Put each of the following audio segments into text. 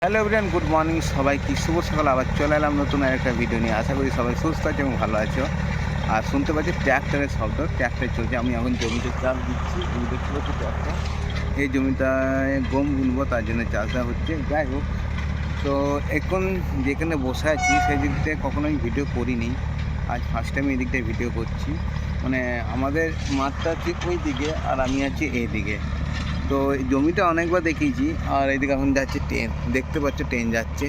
Hello everyone, good morning সবাইকে। শুভ সকাল। আবার চলে এলাম নতুন একটা ভিডিও নিয়ে। আশা করি সবাই সুস্থ আছে এবং ভালো আছো। আর শুনতে পাচ্ছি ট্র্যাক্টরের শব্দ, ট্র্যাক্টর চলছে। আমি এখন জমিতে চাষ দিচ্ছি। আমি দেখতে পাচ্ছি ট্র্যাক্টর, এই জমিটায় গম বুনবো, তার জন্য চাষ দেওয়া হচ্ছে। যাই হোক, তো এখন যেখানে বসে আছি সেই দিক থেকে কখনো আমি ভিডিও করিনি, আজ ফার্স্ট টাইম এই দিকটায় ভিডিও করছি। মানে আমাদের মাঠটা ঠিক ওই দিকে আর আমি আছি এই দিকে। তো এই জমিটা অনেকবার দেখিয়েছি। আর এইদিকে এখন যাচ্ছে ট্রেন, দেখতে পাচ্ছ ট্রেন যাচ্ছে।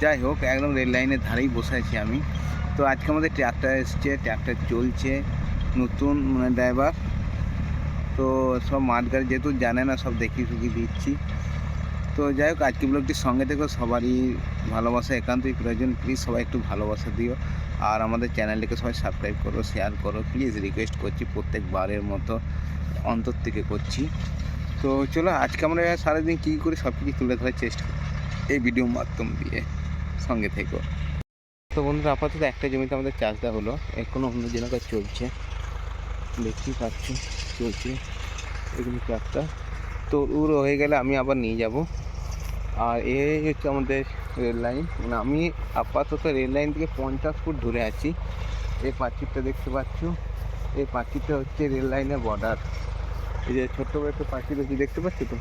যাই হোক, একদম রেল লাইনের ধারেই বসে আছি আমি। তো আজকে আমাদের ট্র্যাক্টর এসছে, ট্র্যাক্টর চলছে, নতুন মানে ড্রাইভার। তো সব মাঠ গাড়ি যেহেতু জানে না, সব দেখিয়ে শুকিয়ে দিচ্ছি। তো যাই হোক, আজকে ব্লগটির সঙ্গে থেকেও সবারই ভালোবাসা একান্তই প্রয়োজন। প্লিজ সবাই একটু ভালোবাসা দিও। আর আমাদের চ্যানেলটিকে সবাই সাবস্ক্রাইব করো, শেয়ার করো, প্লিজ রিকোয়েস্ট করছি, প্রত্যেকবারের মতো অন্তর থেকে করছি। তো চলো, আজকে আমরা সারাদিন কী করি সব কিছু তুলে ধরার চেষ্টা করি এই ভিডিও মাধ্যম দিয়ে। সঙ্গে থেকো। তো বন্ধুরা, আপাতত একটা জমিতে আমাদের চাষ দেওয়া হলো, এখনও অন্য জনকার চলছে, দেখতেই পাচ্ছি চলছে এগুলো ট্রাকটা। তো ওর হয়ে গেলে আমি আবার নিয়ে যাব। আর এই হচ্ছে আমাদের রেল লাইন। মানে আমি আপাতত রেল লাইন থেকে 50 ফুট দূরে আছি। এই পাঁচিরটা দেখতে পাচ্ছ, এই পাঁচিরটা হচ্ছে রেল লাইনের বর্ডার। এই যে ছোট্ট করে একটা পাখি রয়েছে, দেখতে পাচ্ছ তো,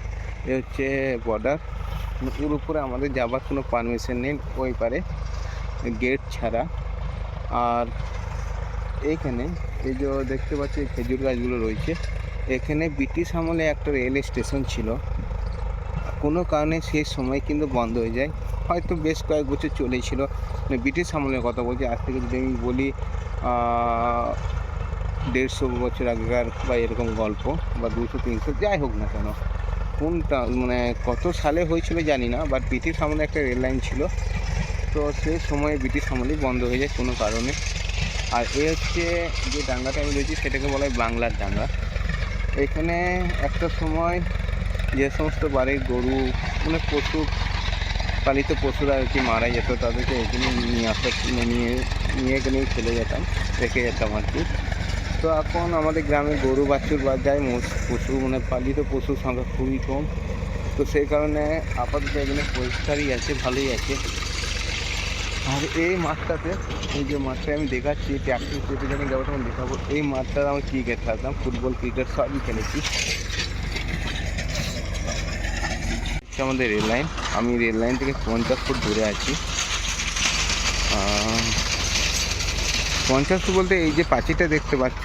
এ হচ্ছে বর্ডার। ওর উপরে আমাদের যাবার কোনো পারমিশন নেই ওই পারে, গেট ছাড়া। আর এইখানে এই যে দেখতে পাচ্ছি খেজুর গাছগুলো রয়েছে, এখানে ব্রিটিশ আমলে একটা রেল স্টেশন ছিল। কোনো কারণে সেই সময় কিন্তু বন্ধ হয়ে যায়, হয়তো বেশ কয়েক বছর চলেছিল। মানে ব্রিটিশ আমলের কথা বলছি, আজ থেকে যদি আমি বলি 150 বছর আগেকার বা এরকম গল্প, বা 200-300, যাই হোক না কেন, কোনটা মানে কত সালে হয়েছিল জানি না, বাট ব্রিটিশ আমলে একটা রেল লাইন ছিল। তো সেই সময় ব্রিটিশ আমলেই বন্ধ হয়ে যায় কোনো কারণে। আর এ হচ্ছে যে ডাঙ্গাটা আমি রয়েছি, সেটাকে বলা হয় বাংলার ডাঙ্গা। এখানে একটা সময় যে সমস্ত বাড়ির গরু, মানে পশু পালিত পশুরা আর কি মারা যেত, তাদেরকে এখানে নিয়ে আসা, নিয়ে এখানেই চলে যেতাম, রেখে যেতাম আর কি। তো এখন আমাদের গ্রামে গরু বাছুর বাদ যায়, পশু মানে পালিত পশুর সংখ্যা খুবই কম। তো সেই কারণে আপাতত এখানে পরিষ্কারই আছে, ভালোই আছে। আর এই মাঠটাতে, এই যে মাঠটায় আমি দেখাচ্ছি, ট্র্যাক্টর যেতে যখন যাবো তখন দেখাবো। এই মাঠটাতে আমি ক্রিকেট খেলতাম, ফুটবল ক্রিকেট সবই খেলেছি। আমাদের রেল লাইন, আমি রেল লাইন থেকে 50 ফুট দূরে আছি। 50 ফুট বলতে এই যে পাঁচিরটা দেখতে পাচ্ছ,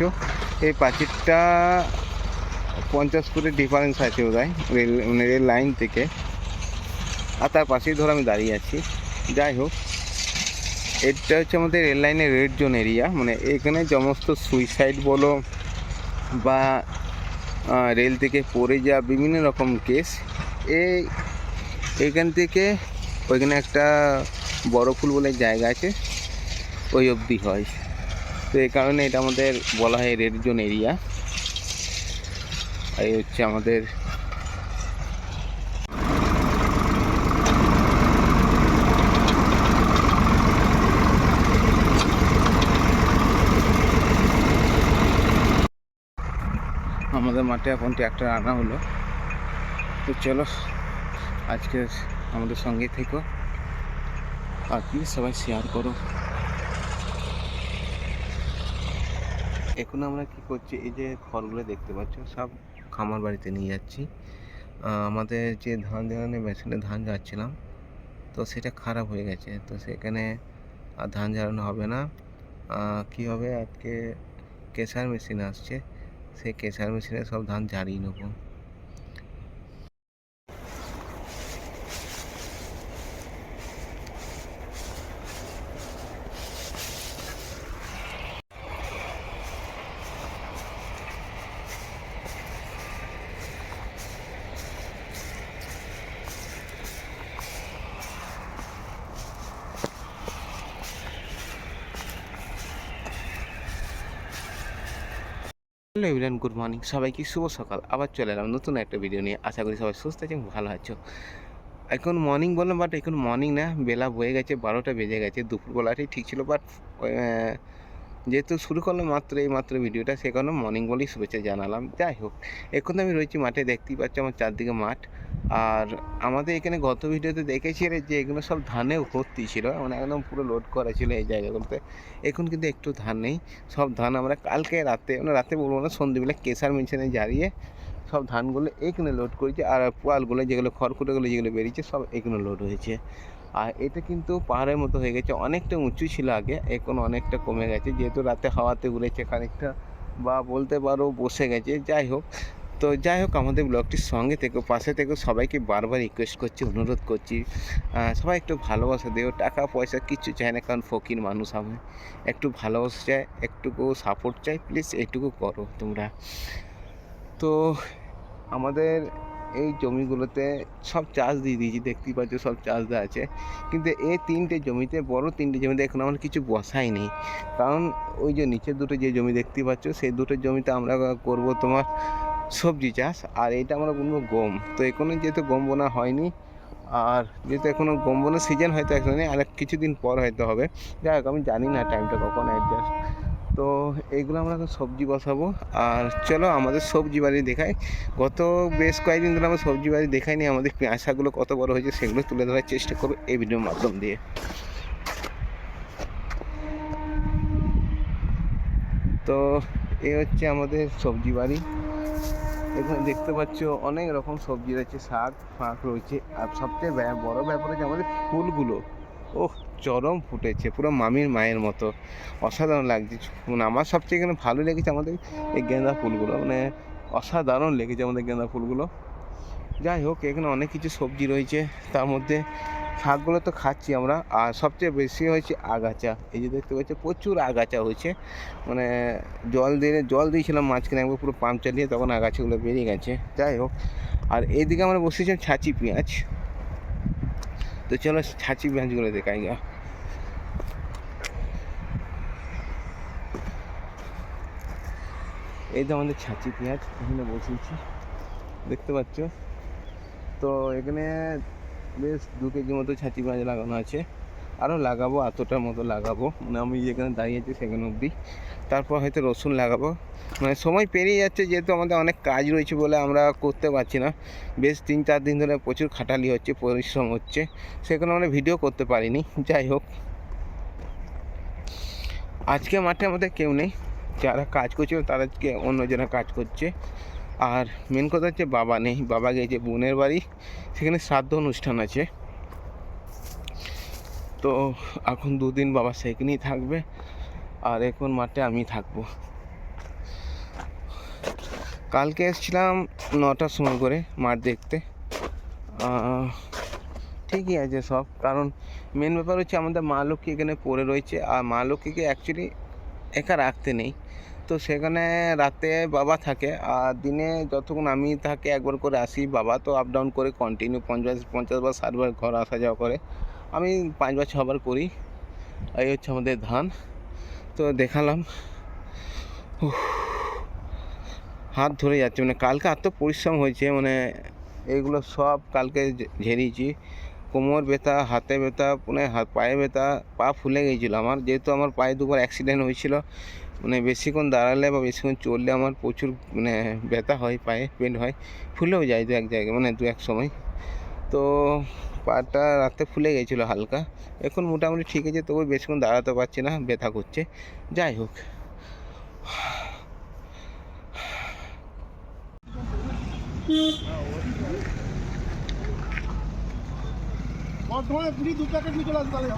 এই পাঁচিরটা 50 ফুটের ডিফারেন্স আছে বোধহয় রেল লাইন থেকে। আর তার পাশেই ধরো আমি দাঁড়িয়ে আছি। যাই হোক, এটা হচ্ছে আমাদের রেল লাইনের রেড জোন এরিয়া। মানে এখানে সমস্ত সুইসাইড বলো বা রেল থেকে পড়ে যাওয়া বিভিন্ন রকম কেস, এইখান থেকে ওইখানে একটা বড় ফুল বলে জায়গা আছে, ওই অবধি হয়। তো এই কারণে এটা আমাদের বলা হয় রেড জোন এরিয়া। এই হচ্ছে আমাদের মাঠে এখন ট্র্যাক্টর আনা হলো। তো চলো, আজকে আমাদের সঙ্গে থেকো, আর প্লিজ সবাই শেয়ার করো। এখন আমরা কি করছি, এই যে খড়গুলো দেখতে পাচ্ছ সব খামার বাড়িতে নিয়ে যাচ্ছি। আমাদের যে ধান ঝাড়ানোর মেশিনে ধান ঝাড়ছিলাম, তো সেটা খারাপ হয়ে গেছে। তো সেখানে আর ধান ঝাড়ানো হবে না। কি হবে, আজকে কেসার মেশিন আসছে, সেই কেসার মেশিনে সব ধান ঝাড়িয়ে নেবো। হ্যালো এভরিওয়ান, গুড মর্নিং সবাইকে, শুভ সকাল। আবার চলে এলাম নতুন একটা ভিডিও নিয়ে। আশা করি সবাই সুস্থ আছে এবং ভালো আছো। এখন মর্নিং বললাম, বাট এখন মর্নিং না, বেলা বয়ে গেছে, 12টা বেজে গেছে। দুপুরবেলাটাই ঠিক ছিল, বাট যেহেতু শুরু করলাম এই মাত্র ভিডিওটা, সে কারণে মর্নিং বলেই শুভেচ্ছা জানালাম। যাই হোক, এখন আমি রয়েছি মাঠে, দেখতেই পাচ্ছি আমার চারদিকে মাঠ। আর আমাদের এখানে গত ভিডিওতে দেখেছিলে যে এগুলো সব ধানে ভর্তি ছিল, মানে একদম পুরো লোড করা ছিল এই জায়গাগুলোতে। এখন কিন্তু একটু ধান নেই, সব ধান আমরা কালকে রাতে, মানে রাতে বলবো না, সন্ধ্যেবেলা কেশার মেশিনে জ্বালিয়ে সব ধানগুলো এখানে লোড করেছে। আর পোয়ালগুলো যেগুলো খড়কুটোগুলো যেগুলো বেরিয়েছে সব এখানে লোড হয়েছে। আর এটা কিন্তু পাহাড়ের মতো হয়ে গেছে, অনেকটা উঁচু ছিল আগে, এখন অনেকটা কমে গেছে, যেহেতু রাতে হাওয়াতে উড়েছে খানিকটা, বা বলতে পারো বসে গেছে। যাই হোক আমাদের ব্লগটির সঙ্গে থেকে পাশে থেকে সবাইকে বারবার রিকোয়েস্ট করছি, অনুরোধ করছি, সবাই একটু ভালোবাসা দিও। টাকা পয়সা কিচ্ছু চাই না, কারণ ফকির মানুষ আমি, একটু ভালোবাসা চাই, একটুকু সাপোর্ট চাই, প্লিজ এইটুকু করো তোমরা। তো আমাদের এই জমিগুলোতে সব চাষ দিয়ে দিয়েছি, দেখতেই পাচ্ছ সব চাষ দেওয়া আছে, কিন্তু এই বড় তিনটে জমিতে এখন আমরা কিছু বসাই নেই। কারণ ওই যে নিচের দুটো যে জমি দেখতে পাচ্ছ, সেই দুটো জমিতে আমরা করব তোমার সবজি চাষ, আর এটা আমরা বলবো গম। তো এখনো যেহেতু গম বোনা হয়নি, আর যেহেতু এখনও গম বোনার সিজন হয়তো এখন নেই, আর কিছুদিন পর হয়তো হবে। যাই হোক, আমি জানি না টাইমটা কখন অ্যাডজাস্ট। তো এইগুলো আমরা এখন সবজি বসাবো। আর চলো আমাদের সবজি বাড়ি দেখাই। গত বেশ কয়েকদিন ধরে আমরা সবজি বাড়ি দেখাইনি, আমাদের পেঁয়াজগুলো কত বড় হয়েছে সেগুলো তুলে ধরার চেষ্টা করবো এই ভিডিওর মাধ্যম দিয়ে। তো এই হচ্ছে আমাদের সবজি বাড়ি। এখানে দেখতে পাচ্ছ অনেক রকম সবজি রয়েছে, শাক ফাঁক রয়েছে। আর সবচেয়ে বড় ব্যাপার হচ্ছে আমাদের ফুলগুলো, ওহ চরম ফুটেছে, পুরো মামির মায়ের মতো, অসাধারণ লাগছে। মানে আমার সবচেয়ে এখানে ভালো লেগেছে আমাদের এই গেঁদা ফুলগুলো, মানে অসাধারণ লেগেছে আমাদের গেঁদা ফুলগুলো। যাই হোক, এখানে অনেক কিছু সবজি রয়েছে, তার মধ্যে শাকগুলো তো খাচ্ছি আমরা, আর সবচেয়ে বেশি হয়েছে আগাছা। এই যে দেখতে পাচ্ছি প্রচুর আগাছা হয়েছে, মানে জল দিয়েছিলাম মাঝখানে একবার পুরো পাম্প চালিয়ে, তখন আগাছাগুলো বেরিয়ে গেছে। যাই হোক, আর এইদিকে আমরা বসেছিলাম ছাঁচি পেঁয়াজ। তো চলো ছাঁচি পেঁয়াজগুলো দেখাই গা। এই তো আমাদের ছাঁচি পেঁয়াজ এখানে বসিয়েছি, দেখতে পাচ্ছ। তো এখানে বেশ 2 কেজি মতো ছাঁচি পেঁয়াজ লাগানো আছে, আরও লাগাবো, এতটার মতো লাগাবো, মানে আমি যেখানে দাঁড়িয়েছি সেখানে অবধি। তারপর হয়তো রসুন লাগাবো, মানে সময় পেরিয়ে যাচ্ছে, যেহেতু আমাদের অনেক কাজ রয়েছে বলে আমরা করতে পারছি না। বেশ 3-4 দিন ধরে প্রচুর খাটালি হচ্ছে, পরিশ্রম হচ্ছে, সেখানে আমরা ভিডিও করতে পারিনি। যাই হোক, আজকে মাঠে আমাদের কেউ নেই, যারা কাজ করছিল তারা আজকে অন্যজনা কাজ করছে। আর মেন কথা হচ্ছে বাবা নেই, বাবা গেছে বোনের বাড়ি, সেখানে শ্রাদ্ধ অনুষ্ঠান আছে। তো এখন 2 দিন বাবা সেখানেই থাকবে, আর এখন মাঠে আমি থাকবো। কালকে এসেছিলাম 9টার সময় করে মাঠ দেখতে, ঠিকই আছে সব, কারণ মেন ব্যাপার হচ্ছে আমাদের মা লক্ষ্মী এখানে পড়ে রয়েছে, আর মা লক্ষ্মীকে অ্যাকচুয়ালি একা রাখতে নেই। তো সেখানে রাতে বাবা থাকে, আর দিনে যতক্ষণ আমি থাকি একবার করে আসি। বাবা তো আপ ডাউন করে কন্টিনিউ 50 বা 60 বার ঘর আসা যাওয়া করে, আমি 5 বা 6 বার করি। এই হচ্ছে আমাদের ধান। তো দেখালাম, হাত ধরে যাচ্ছে, মানে কালকে এত পরিশ্রম হয়েছে, মানে এগুলো সব কালকে ঝেড়েছি। কোমর ব্যথা, হাতে ব্যথা, মানে পায়ে ব্যথা, পা ফুলে গিয়েছিল আমার, যেহেতু আমার পায়ে 2বার অ্যাক্সিডেন্ট হয়েছিল। মানে বেশিক্ষণ দাঁড়ালে বা বেশিক্ষণ চললে আমার প্রচুর মানে ব্যথা হয়, পায়ে পেন হয়, ফুলেও যায় 2-1 জায়গায়, মানে 2-1 সময়। তো পাটা রাতে ফুলে গিয়েছিলো হালকা, এখন মোটামুটি ঠিক আছে, তবু বেশিক্ষণ দাঁড়াতে পারছি না, ব্যথা করছে। যাই হোক, বর্ধমানে 2 প্যাকেট নিয়ে চলে আসবে তাহলে